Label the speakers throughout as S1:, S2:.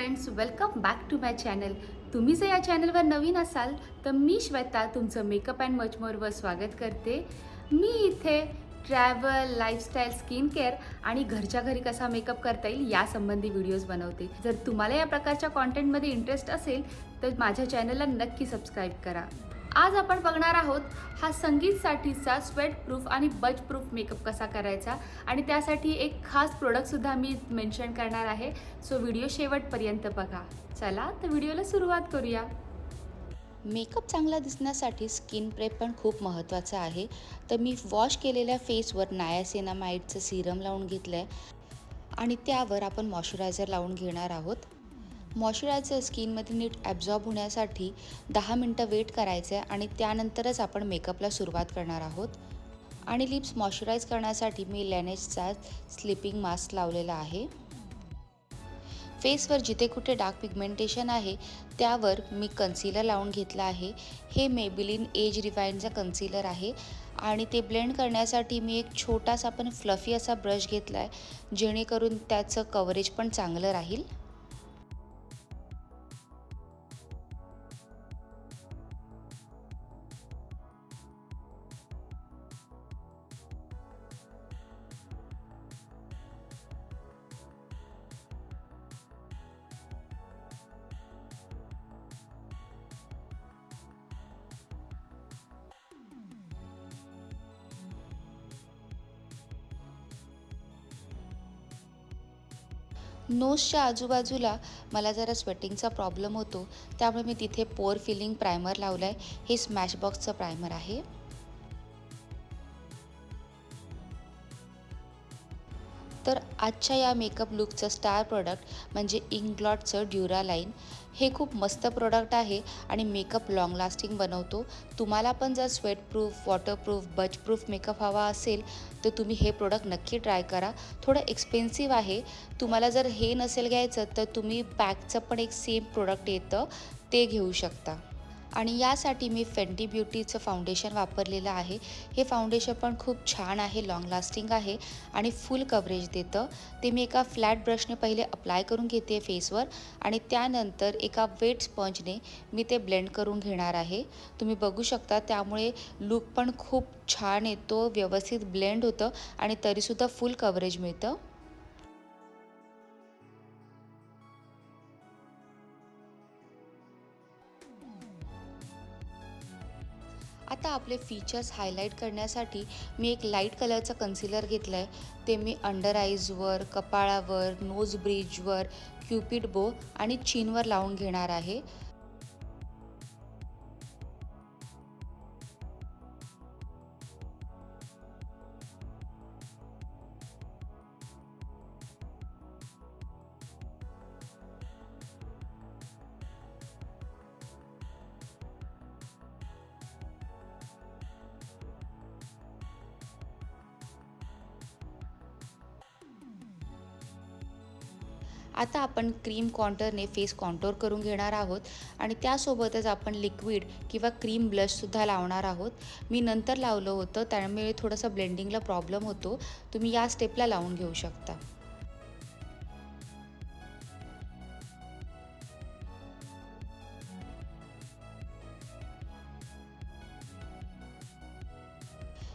S1: Friends, welcome back to my channel. तुम्ही जर या चॅनलवर नवीन असाल तर मी श्वेता तुमचं मेकअप अँड मच मोरवर स्वागत करते. मी इथे ट्रॅव्हल, लाईफस्टाईल, स्किन केअर आणि घरच्या घरी कसा मेकअप करता येईल यासंबंधी व्हिडिओज बनवते. जर तुम्हाला या प्रकारच्या कॉन्टेंटमध्ये इंटरेस्ट असेल तर माझ्या चॅनलला नक्की सबस्क्राईब करा. आज आपण बघणार आहोत हा संगीतसाठीचा स्वेट प्रूफ आणि बच प्रूफ मेकअप कसा करायचा आणि त्यासाठी एक खास प्रोडक्टसुद्धा मी मेन्शन करणार आहे. सो व्हिडिओ शेवटपर्यंत बघा. चला तर व्हिडिओला सुरुवात करूया.
S2: मेकअप चांगला दिसण्यासाठी स्किन प्रेप पण खूप महत्त्वाचा आहे. तर मी वॉश केलेल्या फेसवर नायासिनामाइडचं सिरम लावून घेतलं आहे आणि त्यावर आपण मॉइश्चरायझर लावून घेणार आहोत. मॉइश्चरायझर स्किनमध्ये नीट ॲब्झॉर्ब होण्यासाठी 10 मिनटं वेट करायचं आहे आणि त्यानंतरच आपण मेकअपला सुरुवात करणार आहोत. आणि लिप्स मॉइश्चराईज करण्यासाठी मी लॅनेजचा स्लीपिंग मास्क लावलेला आहे. फेसवर जिथे कुठे डार्क पिगमेंटेशन आहे त्यावर मी कन्सिलर लावून घेतलं आहे. हे मेबेलिन एज रिवाइनचा कन्सिलर आहे आणि ते ब्लेंड करण्यासाठी मी एक छोटासा पण फ्लफी असा ब्रश घेतला आहे, जेणेकरून त्याचं कव्हरेज पण चांगलं राहील. नोजच्या आजूबाजूला मला जरा स्वेटिंगचा प्रॉब्लेम होतो, त्यामुळे मी तिथे पोअर फिलिंग प्रायमर लावलं आहे. हे स्मॅशबॉक्सचं प्रायमर आहे. तर आजच्या या मेकअप लुकचं स्टार प्रोडक्ट म्हणजे इंग्लॉटचं ड्युरालाईन. हे खूप मस्त प्रोडक्ट आहे आणि मेकअप लाँग लास्टिंग बनवतो. तुम्हाला पण जर स्वेटप्रूफ, वॉटरप्रूफ, बचप्रूफ मेकअप हवा असेल तर तुम्ही हे प्रोडक्ट नक्की ट्राय करा. थोडं एक्सपेन्सिव्ह आहे. तुम्हाला जर हे नसेल घ्यायचं तर तुम्ही पॅकचं पण एक सेम प्रोडक्ट येतं, ते घेऊ शकता. आणि यासाठी मी फेंटी ब्युटीचं फाउंडेशन वापरलेलं आहे. हे फाउंडेशन पण खूप छान आहे, लाँग लास्टिंग आहे आणि फुल कव्हरेज देतं. ते मी एका फ्लॅट ब्रशने पहिले अप्लाय करून घेते फेसवर आणि त्यानंतर एका वेट स्पंजने मी ते ब्लेंड करून घेणार आहे. तुम्ही बघू शकता, त्यामुळे लूक पण खूप छान येतो, व्यवस्थित ब्लेंड होतं आणि तरीसुद्धा फुल कव्हरेज मिळतं. आता आपले फीचर्स हायलाईट करण्यासाठी मी एक लाईट कलरचा कन्सिलर घेतला आहे. ते मी अंडर आईजवर, कपाळावर, नोज ब्रिजवर, क्युपिड बो आणि चीनवर लावून घेणार आहे. आता आपण क्रीम कॉन्टरने फेस कॉन्टोर करून घेणार आहोत आणि त्यासोबतच आपण लिक्विड किंवा क्रीम ब्लशसुद्धा लावणार आहोत. मी नंतर लावलं होतं, त्यामुळे थोडंसं ब्लेंडिंगला प्रॉब्लेम होतो. तुम्ही या स्टेपला लावून घेऊ शकता.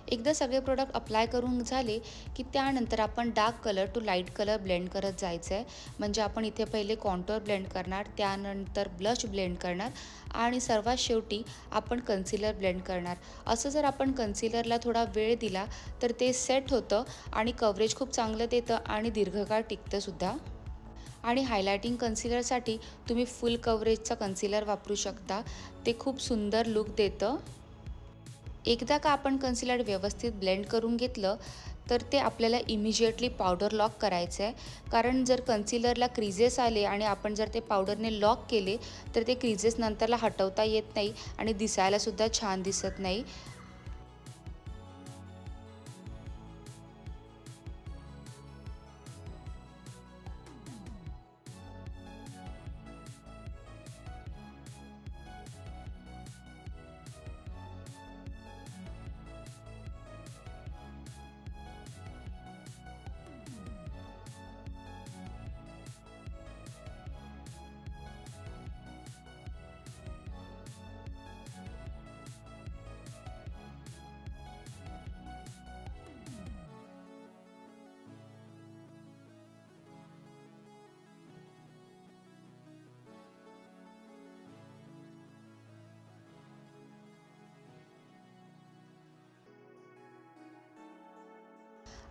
S2: एकदा सगळे प्रोडक्ट अप्लाय करून झाले की त्यानंतर आपण dark colour to light colour blend करत जायचं आहे. म्हणजे आपण इथे पहिले कॉन्टोर ब्लेंड करणार, त्यानंतर ब्लश ब्लेंड करणार आणि सर्वात शेवटी आपण कन्सिलर ब्लेंड करणार. असं जर आपण कन्सिलरला थोडा वेळ दिला तर ते सेट होतं आणि कव्हरेज खूप चांगलं देतं आणि दीर्घकाळ टिकतंसुद्धा. आणि हायलायटिंग कन्सिलरसाठी तुम्ही फुल कव्हरेजचा कन्सिलर वापरू शकता. ते खूप सुंदर लूक देतं. एकदा का आपण कन्सिलर व्यवस्थित ब्लेंड करून घेतलं तर ते आपल्याला इमिजिएटली पावडर लॉक करायचं आहे. कारण जर कन्सिलरला क्रीजेस आले आणि आपण जर ते पावडरने लॉक केले तर ते क्रीजेस नंतरला हटवता येत नाही आणि दिसायलासुद्धा छान दिसत नाही.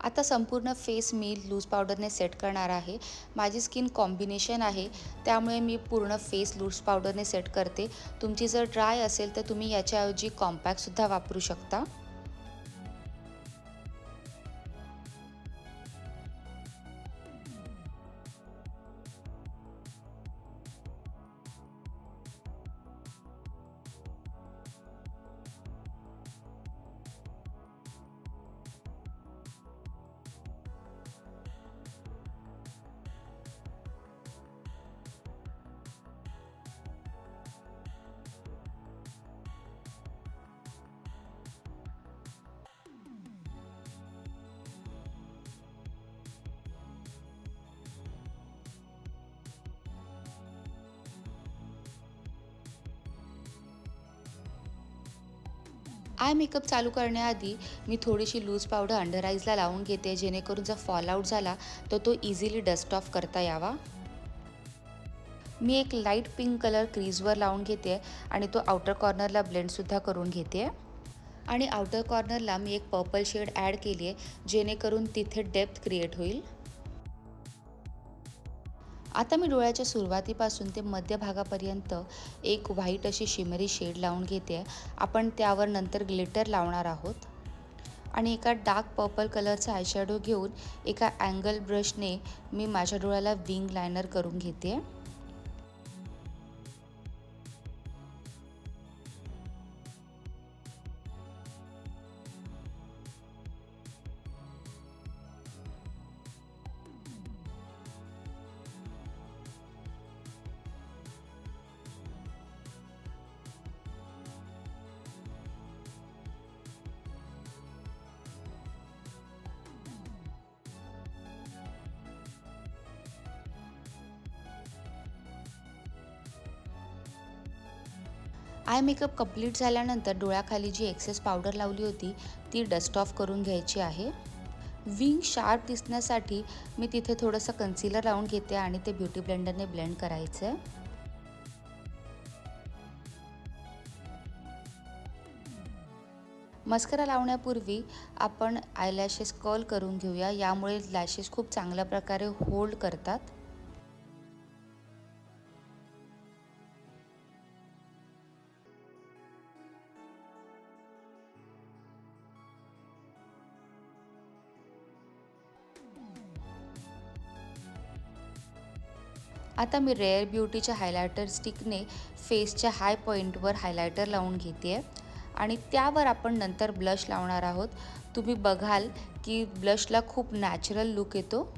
S2: आता संपूर्ण फेस मी लूज पावडरने सेट करणार आहे. माझी स्किन कॉम्बिनेशन आहे, त्यामुळे मी पूर्ण फेस लूज पावडरने सेट करते. तुमची जर ड्राय असेल तर तुम्ही याच्याऐवजी कॉम्पॅक्टसुद्धा वापरू शकता. आय मेकअप चालू करण्याआधी मी थोडीशी लूज पावडर अंडर आईजला लावून घेते, जेणेकरून जर फॉलआउट झाला तर तो इझिली डस्ट ऑफ करता यावा. मी एक लाईट पिंक कलर क्रीजवर लावून घेते आणि तो आउटर कॉर्नरला ब्लेंडसुद्धा करून घेते. आणि आउटर कॉर्नरला मी एक पर्पल शेड ॲड केली आहे, जेणेकरून तिथे डेप्थ क्रिएट होईल. आता मी डोळ्याच्या सुरुवातीपासून ते मध्यभागापर्यंत एक व्हाईट अशी शिमरी शेड लावून घेते. आपण त्यावर नंतर ग्लिटर लावणार आहोत. आणि एका डार्क पर्पल कलरचा आयशॅडो घेऊन एका अँगल ब्रशने मी माझ्या डोळ्याला विंग लायनर करून घेते. आय मेकअप कंप्लीट झाल्यानंतर डोळ्याखाली जी एक्सेस पावडर लावली होती ती डस्ट ऑफ करून घ्यायची आहे. विंग शार्प दिसण्यासाठी मी तिथे थोडंसं कन्सिलर लावून घेते आणि ते ब्युटी ब्लेंडरने ब्लेंड करायचं आहे. मस्करा लावण्यापूर्वी आपण आयलॅशेस कर्ल करून घेऊया, यामुळे लॅशेस खूप चांगल्या प्रकारे होल्ड करतात. आता मी रेअर ब्युटीच्या हायलायटर स्टिकने फेसच्या हाय पॉईंटवर हायलायटर लावून घेते आहे आणि त्यावर आपण नंतर ब्लश लावणार आहोत. तुम्ही बघाल की ब्लशला खूप नॅचरल लुक येतो.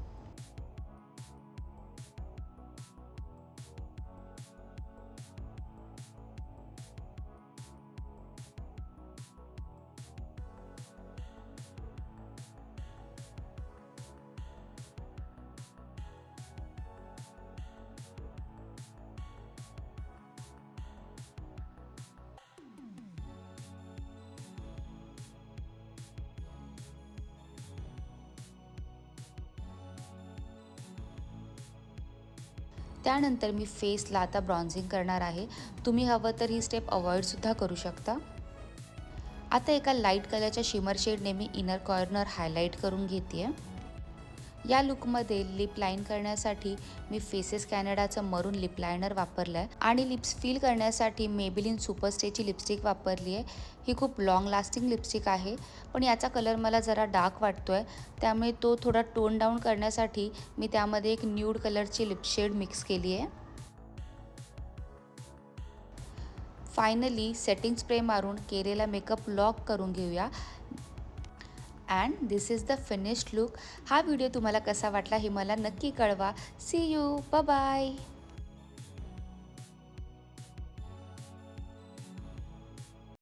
S2: त्यानंतर मी फेसला आता ब्रॉन्झिंग करणार आहे. तुम्ही हवं तर ही स्टेप अवॉइडसुद्धा करू शकता. आता एका लाईट कलरच्या शिमर शेडने मी इनर कॉर्नर हायलाईट करून घेते आहे. या लुकमध्ये लिप लाईन करण्यासाठी मी फेसेस कॅनडाचं मरून लिप लायनर वापरलं आहे आणि लिप्स फिल करण्यासाठी मेबेलिन सुपर स्टेची लिपस्टिक वापरली आहे. ही खूप लाँग लास्टिंग लिपस्टिक आहे, पण याचा कलर मला जरा डार्क वाटतो आहे, त्यामुळे तो थोडा टोन डाऊन करण्यासाठी मी त्यामध्ये एक न्यूड कलरची लिप शेड मिक्स केली आहे. फायनली सेटिंग स्प्रे मारून केलेला मेकअप लॉक करून घेऊया. And this is the finished look. हा व्हिडिओ तुम्हाला कसा वाटला हे मला नक्की कळवा. See you, bye bye.